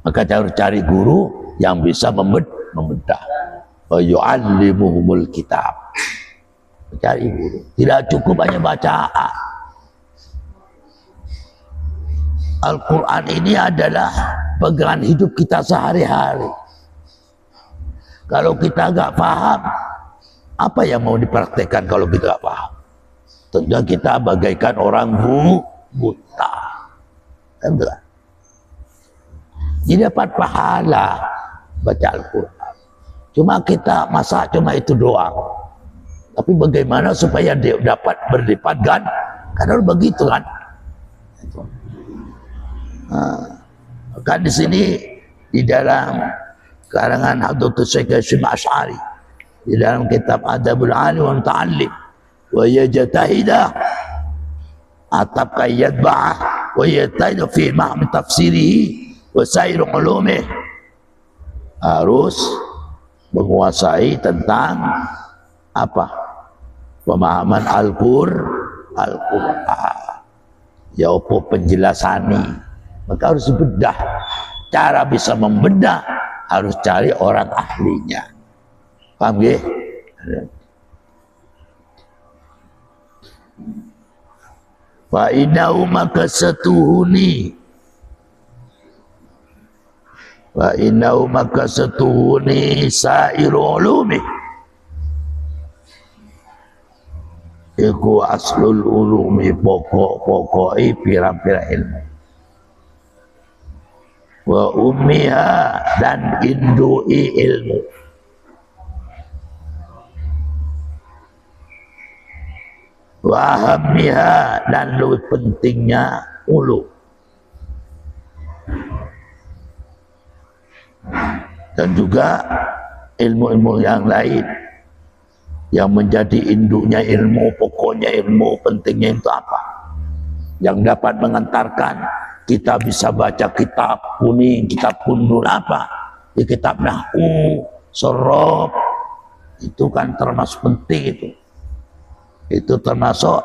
Maka harus cari guru yang bisa membedah. Wa yu'allimuhumul kitab, cari guru, tidak cukup hanya bacaan. Al-Quran ini adalah pegangan hidup kita sehari-hari. Kalau kita nggak paham, apa yang mau dipraktekkan kalau kita nggak paham? Tentunya kita bagaikan orang buta. Enggak. Jadi dapat pahala baca Al-Quran. Cuma kita masa cuma itu doang. Tapi bagaimana supaya dia dapat berlipat ganda? Karena begitu kan. Kan di sini di dalam karangan Hadratus Syekh Hasyim Asy'ari, di dalam kitab Adabul Alim wa Muta'allim, wa yajtahida atab kayyadba'ah wa yajtahida fi ma'am tafsirihi wa sair ulumih, harus menguasai tentang apa? Pemahaman Al-Qur'an, ya opo penjelasani. Maka harus bedah. Cara bisa membedah harus cari orang ahlinya. Paham gak? Fa innahu maka setuhuni, fa innahu maka setuhuni sairu ulumi, iku aslul ulumi, pokok-pokok pirang-pirang ilmu, wa ummiha dan indui ilmu, wa ahammiha dan lebih pentingnya ulu, dan juga ilmu-ilmu yang lain yang menjadi induknya ilmu, pokoknya ilmu, pentingnya itu apa, yang dapat mengantarkan kita bisa baca kitab kuning, kitab kundul apa, di kitab nahwu, sorob, itu kan termasuk penting itu termasuk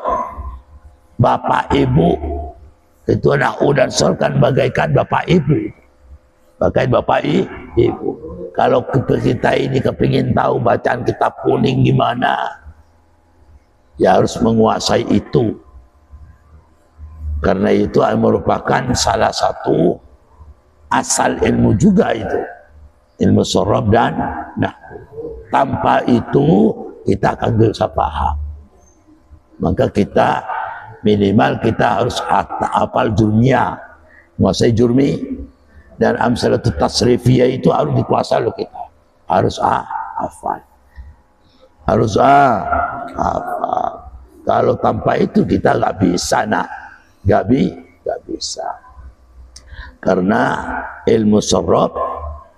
bapak ibu, itu nahwu dan sorob kan bagaikan bapak ibu, ibu. Kalau kita ini kepingin tahu bacaan kitab kuning gimana, ya harus menguasai itu. Karena itu merupakan salah satu asal ilmu juga itu, ilmu sorob dan nahwu. Tanpa itu kita akan bisa paham. Maka kita minimal kita harus hafal jurmiyah, menguasai jurmi, dan amsalatut tasrifiyah itu harus dikuasai loh kita. Harus hafal. Harus hafal. Kalau tanpa itu kita nggak bisa, nggak bisa. Karena ilmu sorob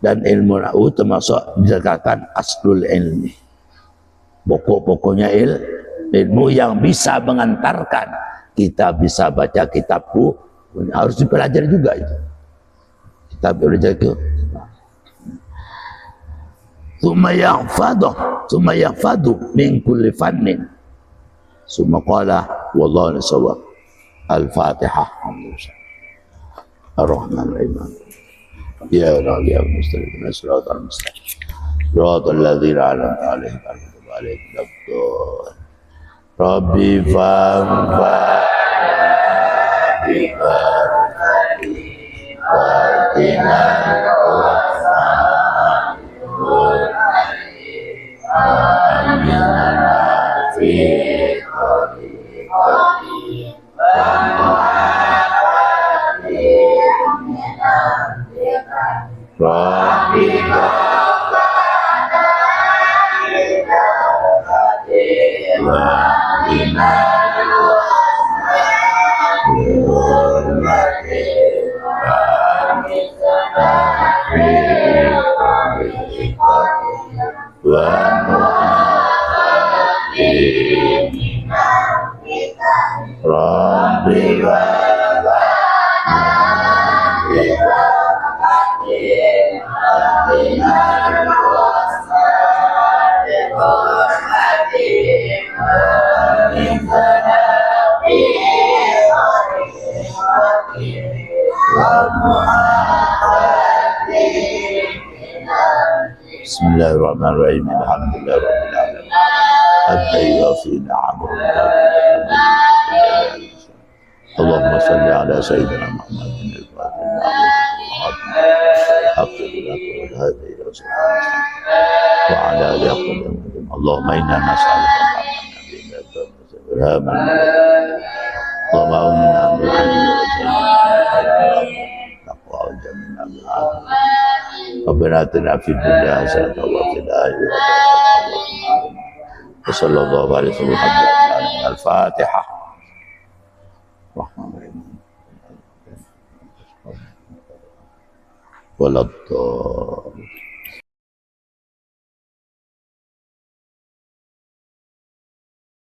dan ilmu nahwu termasuk dikatakan aslul ilmi, pokok-pokoknya ilmu yang bisa mengantarkan kita bisa baca kitabku, harus dipelajari juga itu. Kita belajar itu. Tsumma yahfadhu min kulli fannin. Tsumma qala wallahu a'lam. Al-Fatihah. Ar-Rahman Ar-Rahim. Ya Rabbi ya Mustaqim, Siratal Mustaqim. Siratal ladzina an'amta 'alaihim ghairil maghdubi 'alaihim waladdallin. Rabbi fa'amfa'na bibarakati wa'atina wa'amina fi Rabbi wa'atina Bismillahirrahmanirrahim. Alhamdulillah rabbil alamin. Hatta yuwafi na'amahu. Allahumma salli ala sayyidina Muhammadin al-Fatih wa ala alihi Allahumma inna nas'aluka Allahumma inna Rabbana atina fid dunya hasanatan wa fil akhirati hasanatan wa sallallahu alaihi wa sallam. Al-Fatihah. Rahmanirrahim. Waladhdallin.